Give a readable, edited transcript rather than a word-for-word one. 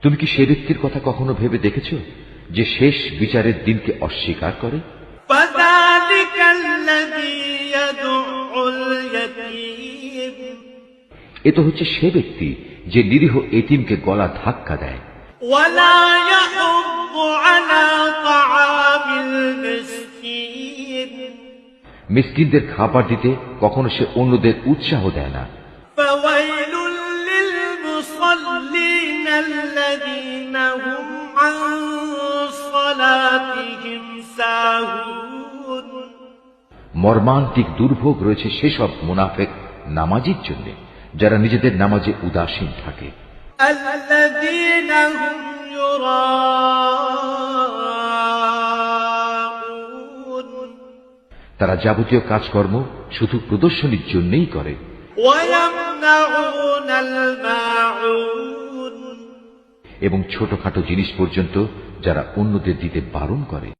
তুমি কি সে ব্যক্তির কথা কখনো ভেবে দেখেছ যে শেষ বিচারের দিনকে অস্বীকার করে? এ তো হচ্ছে সে ব্যক্তি যে নিরীহ এতিমকে গলা ধাক্কা দেয়। মিসকিনদের খাবার দিতে কখনো সে অন্যদের উৎসাহ দেয় না। মর্মান্তিক দুর্ভোগ রয়েছে সেসব মুনাফেক নামাজির জন্য যারা নিজেদের নামাজে উদাসীন থাকে। তারা যাবতীয় কাজকর্ম শুধু প্রদর্শনীর জন্যই করে এবং ছোটখাটো জিনিস পর্যন্ত যারা অন্যদের দিতে বারণ করে।